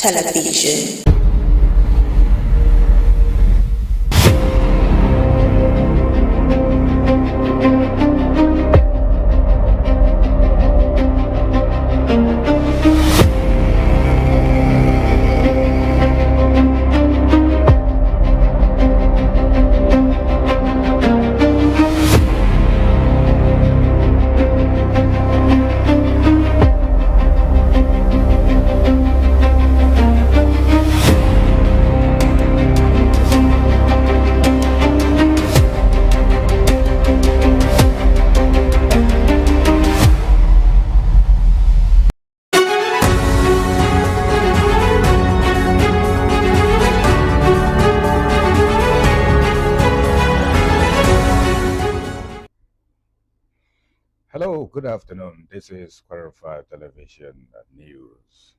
Television. Hello, good afternoon. This is Kwararafa Television News.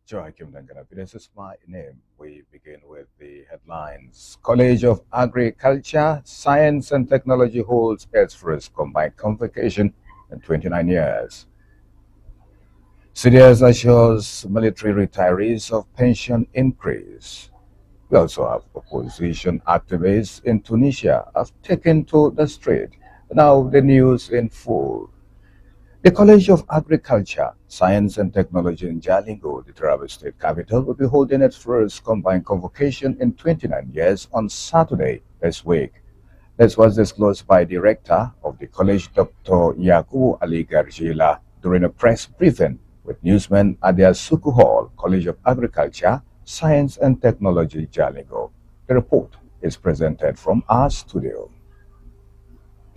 Joachim Danganapi, this is my name. We begin with the headlines. College of Agriculture, Science and Technology holds its first combined convocation in 29 years. CDS assures military retirees of pension increase. We also have opposition activists in Tunisia have taken to the street. Now the news in full. The College of Agriculture, Science and Technology in Jalingo, the Taraba State capital, will be holding its first combined convocation in 29 years on Saturday this week. This was disclosed by Director of the college, Dr. Yakubu Ali Garjila, during a press briefing with newsmen at the Asuku Hall, College of Agriculture, Science and Technology, Jalingo. The report is presented from our studio.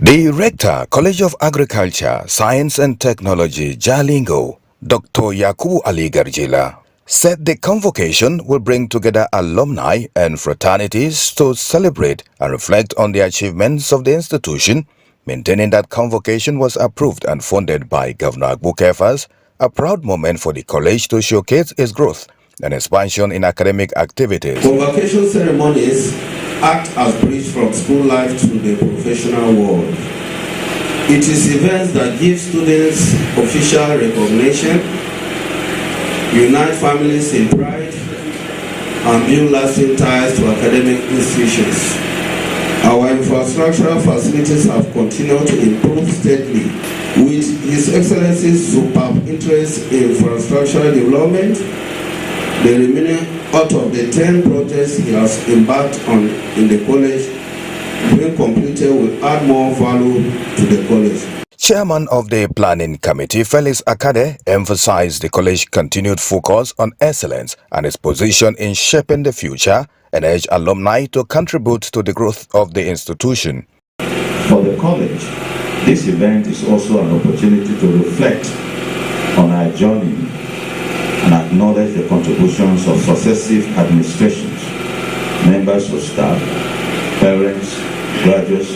The Rector, College of Agriculture, Science and Technology, Jalingo, Dr. Yakubu Ali Garjila, said the convocation will bring together alumni and fraternities to celebrate and reflect on the achievements of the institution, maintaining that convocation was approved and funded by Governor Agbukefas, a proud moment for the college to showcase its growth and expansion in academic activities. Convocation ceremonies act as bridge from school life to the professional world. It is events that give students official recognition, unite families in pride, and build lasting ties to academic institutions. Our infrastructural facilities have continued to improve steadily, with His Excellency's superb interest in infrastructural development. The remaining out of the 10 projects he has embarked on in the college, when completed, will add more value to the college. Chairman of the Planning Committee, Felix Akade, emphasized the college's continued focus on excellence and its position in shaping the future and urged alumni to contribute to the growth of the institution. For the college, this event is also an opportunity to reflect on our journey and acknowledge the contributions of successive administrations, members of staff, parents, graduates,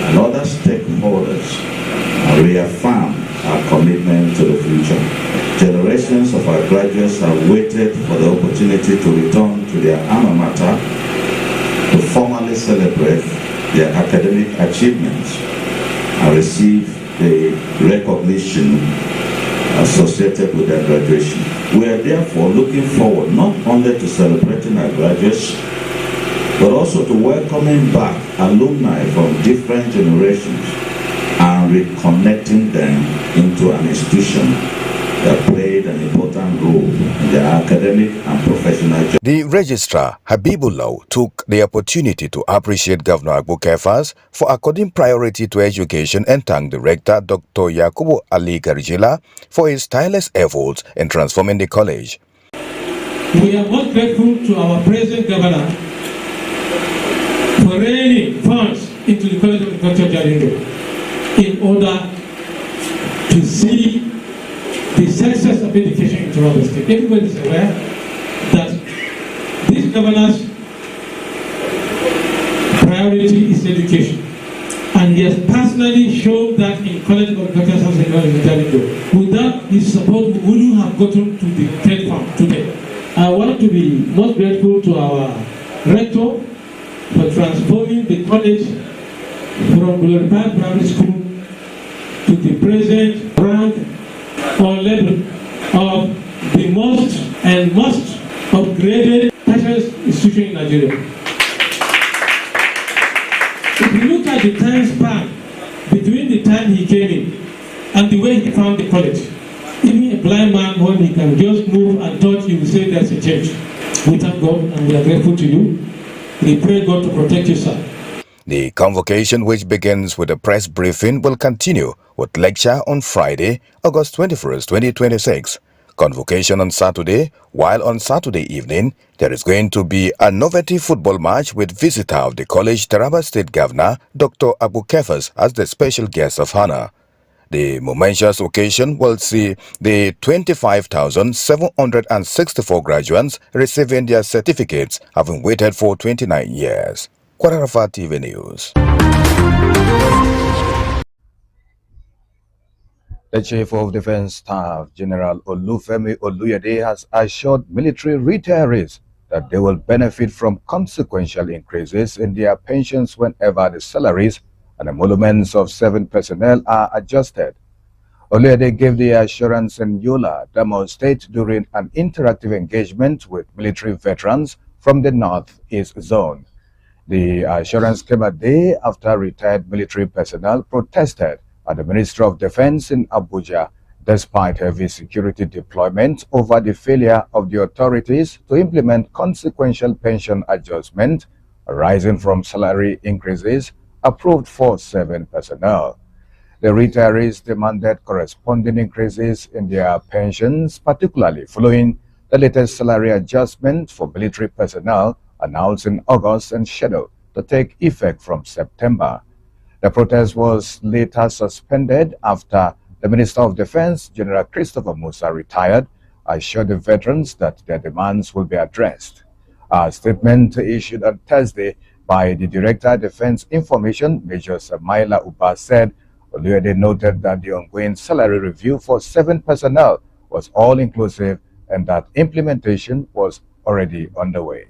and other stakeholders, and reaffirm our commitment to the future. Generations of our graduates have waited for the opportunity to return to their alma mater to formally celebrate their academic achievements and receive the recognition associated with their graduation. We are therefore looking forward not only to celebrating our graduates, but also to welcoming back alumni from different generations and reconnecting them into an institution that played an important role in their academic and professional journey. The Registrar, Habibullah, took the opportunity to appreciate Governor Agbukefas for according priority to education and thank the Rector, Dr. Yakubu Ali Garjila, for his tireless efforts in transforming the college. We are most grateful to our present governor for raining funds into the College of Agriculture Jalingo in order to see the success of education in Taraba State. Everybody is aware that this governor's priority is education. And he has personally shown that in College of Agriculture Science and Technology in Jalingo. Without his support, we wouldn't have gotten to the third farm today. I want to be most grateful to our rector for transforming the college from glorified primary school to the present rank or level of the most and most upgraded tertiary institution in Nigeria. If you look at the time span between the time he came in and the way he found the college, even a blind man, when he can just move and touch, you will say there's a change. We thank God and we are grateful to you. We pray God to protect you, sir. The convocation, which begins with a press briefing, will continue with lecture on Friday, August 21st, 2026. Convocation on Saturday, while on Saturday evening, there is going to be a novelty football match with visitor of the college, Taraba State Governor, Dr. Abu Kefas, as the special guest of honor. The momentous occasion will see the 25,764 graduates receiving their certificates, having waited for 29 years. Kwararafa TV News. The Chief of Defense Staff, General Olufemi Oluyede, has assured military retirees that they will benefit from consequential increases in their pensions whenever the salaries and emoluments of 7 personnel are adjusted. Oluyede gave the assurance in Yola, Damo State, during an interactive engagement with military veterans from the North-East Zone. The assurance came a day after retired military personnel protested at the Ministry of Defense in Abuja, despite heavy security deployment over the failure of the authorities to implement consequential pension adjustment arising from salary increases approved for 7 personnel. The retirees demanded corresponding increases in their pensions, particularly following the latest salary adjustment for military personnel announced in August and scheduled to take effect from September. The protest was later suspended after the Minister of Defense, General Christopher Musa, retired, assured the veterans that their demands will be addressed. A statement issued on Thursday by the Director of Defense Information, Major Samaila Uba, said Oluyede noted that the ongoing salary review for 7 personnel was all-inclusive and that implementation was already underway.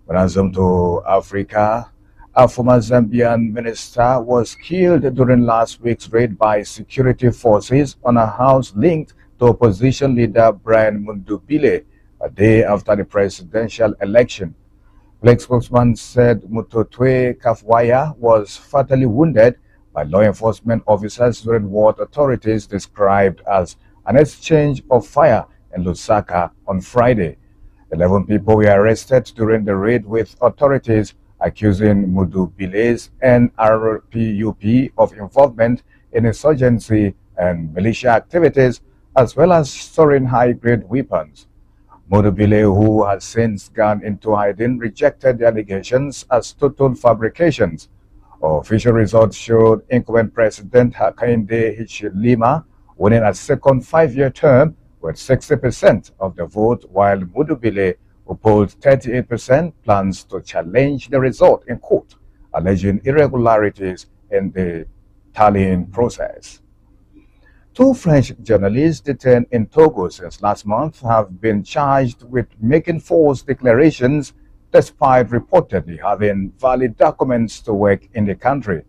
When I zoom to Africa, a former Zambian minister was killed during last week's raid by security forces on a house linked to opposition leader Brian Mundubile, a day after the presidential election. Black spokesman said Mutotwe Kafwaya was fatally wounded by law enforcement officers during what authorities described as an exchange of fire in Lusaka on Friday. 11 people were arrested during the raid, with authorities accusing Mudubile's NRPUP of involvement in insurgency and militia activities, as well as storing high-grade weapons. Mudubile, who has since gone into hiding, rejected the allegations as total fabrications. Official results showed incumbent President Hakainde Hichilema winning a second 5-year term with 60% of the vote, while Mudubile, who polled 38%, plans to challenge the result in court, alleging irregularities in the tallying process. 2 French journalists detained in Togo since last month have been charged with making false declarations despite reportedly having valid documents to work in the country.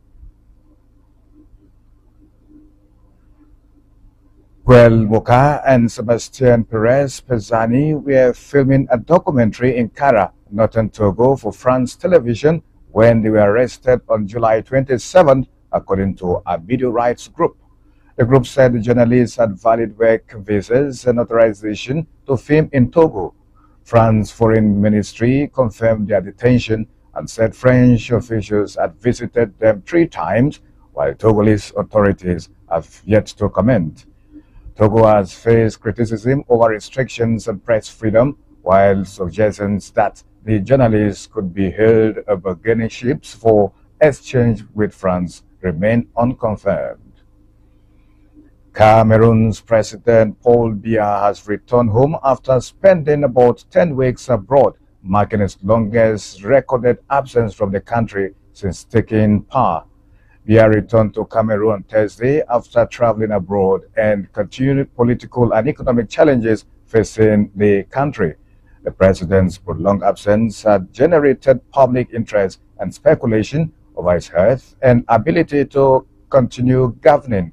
Guel Moka and Sebastien Perez Pezzani were filming a documentary in Kara, northern Togo, for France Television when they were arrested on July 27th, according to a video rights group. The group said the journalists had valid work visas and authorization to film in Togo. France's foreign ministry confirmed their detention and said French officials had visited them 3 times, while Togolese authorities have yet to comment. Togo has faced criticism over restrictions on press freedom, while suggestions that the journalists could be held aboard ships for exchange with France remain unconfirmed. Cameroon's President Paul Biya has returned home after spending about 10 weeks abroad, marking his longest recorded absence from the country since taking power. Biya returned to Cameroon on Thursday after traveling abroad and continued political and economic challenges facing the country. The president's prolonged absence had generated public interest and speculation over his health and ability to continue governing.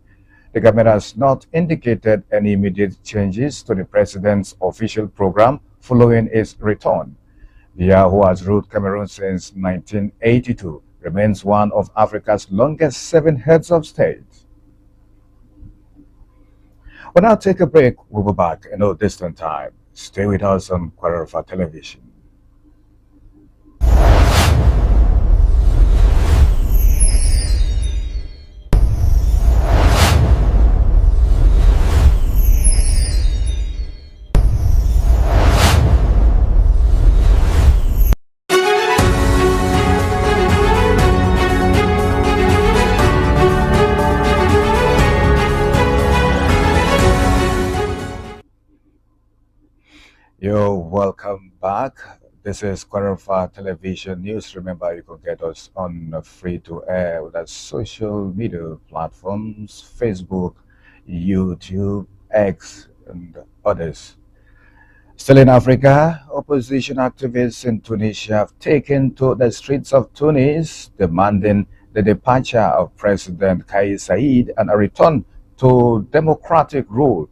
The government has not indicated any immediate changes to the president's official program following his return. Biya, who has ruled Cameroon since 1982, remains one of Africa's longest-serving heads of state. We'll now take a break. We'll be back in no distant time. Stay with us on Kwararafa Television. You're welcome back. This is Kwararafa Television News. Remember, you can get us on free-to-air with our social media platforms, Facebook, YouTube, X, and others. Still in Africa, opposition activists in Tunisia have taken to the streets of Tunis, demanding the departure of President Kais Saied and a return to democratic rule.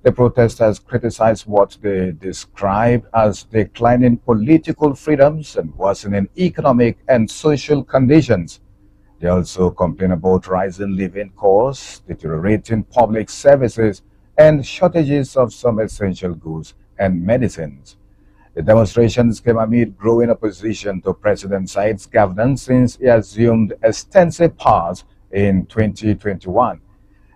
The protesters criticized what they describe as declining political freedoms and worsening economic and social conditions. They also complain about rising living costs, deteriorating public services, and shortages of some essential goods and medicines. The demonstrations came amid growing opposition to President Said's governance since he assumed extensive powers in 2021.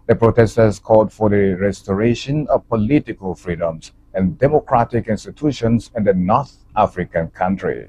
The protesters called for the restoration of political freedoms and democratic institutions in the North African country.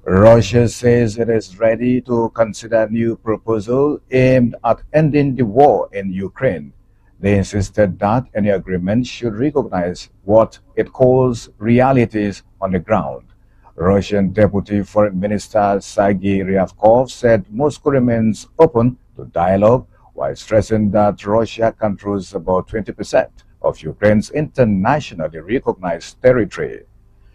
Russia says it is ready to consider a new proposal aimed at ending the war in Ukraine. They insisted that any agreement should recognize what it calls realities on the ground. Russian Deputy Foreign Minister Sergei Ryabkov said Moscow remains open to dialogue while stressing that Russia controls about 20% of Ukraine's internationally recognized territory.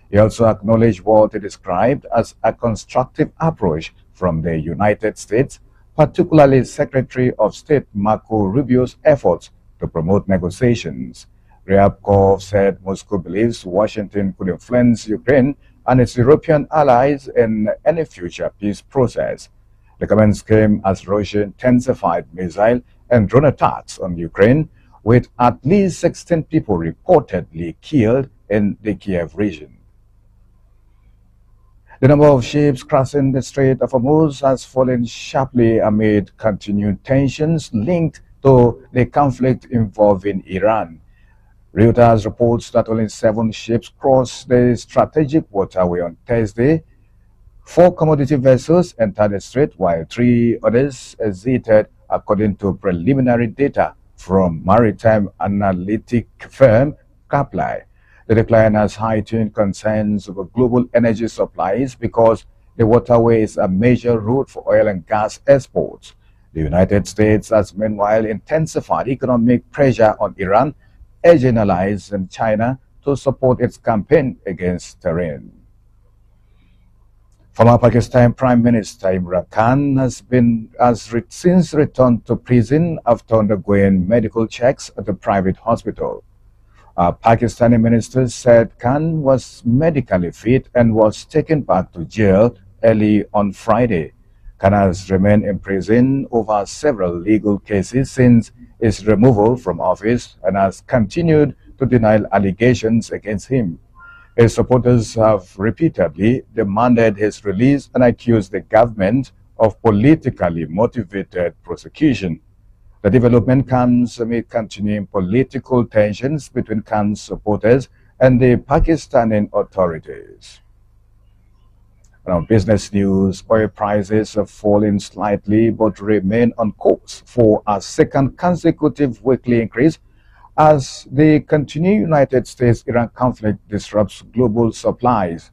He also acknowledged what he described as a constructive approach from the United States, particularly Secretary of State Marco Rubio's efforts to promote negotiations. Ryabkov said Moscow believes Washington could influence Ukraine and its European allies in any future peace process. The comments came as Russia intensified missile and drone attacks on Ukraine, with at least 16 people reportedly killed in the Kiev region. The number of ships crossing the Strait of Hormuz has fallen sharply amid continued tensions linked to the conflict involving Iran. Reuters reports that only 7 ships crossed the strategic waterway on Thursday. 4 commodity vessels entered the strait, while 3 others exited, according to preliminary data from maritime analytic firm Kaplan. The decline has heightened concerns over global energy supplies because the waterway is a major route for oil and gas exports. The United States has meanwhile intensified economic pressure on Iran, urging allies in China to support its campaign against Tehran. Former Pakistan Prime Minister Imran Khan has since returned to prison after undergoing medical checks at a private hospital. A Pakistani minister said Khan was medically fit and was taken back to jail early on Friday. Khan has remained in prison over several legal cases since his removal from office and has continued to deny allegations against him. His supporters have repeatedly demanded his release and accused the government of politically motivated prosecution. The development comes amid continuing political tensions between Khan's supporters and the Pakistani authorities. Now, business news: oil prices have fallen slightly but remain on course for a second consecutive weekly increase as the continued United States-Iran conflict disrupts global supplies.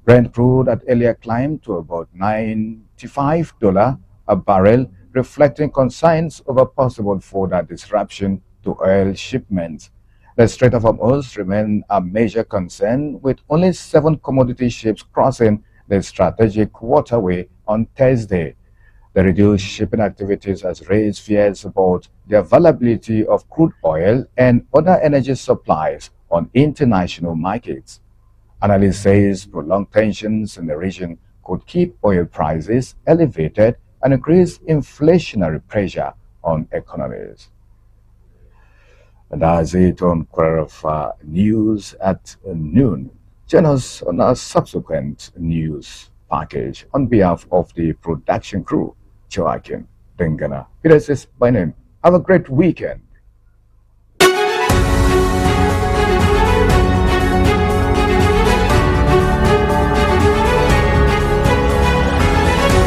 Brent crude had earlier climbed to about $95 a barrel, reflecting concerns over possible further disruption to oil shipments. The Strait of Hormuz remains a major concern, with only 7 commodity ships crossing the strategic waterway on Thursday. The reduced shipping activities has raised fears about the availability of crude oil and other energy supplies on international markets. Analysts say prolonged tensions in the region could keep oil prices elevated and increase inflationary pressure on economies. And that's it on Kwararafa News at noon. Join us on our subsequent news package on behalf of the production crew, Joaquin Dengana. It is my name. Have a great weekend.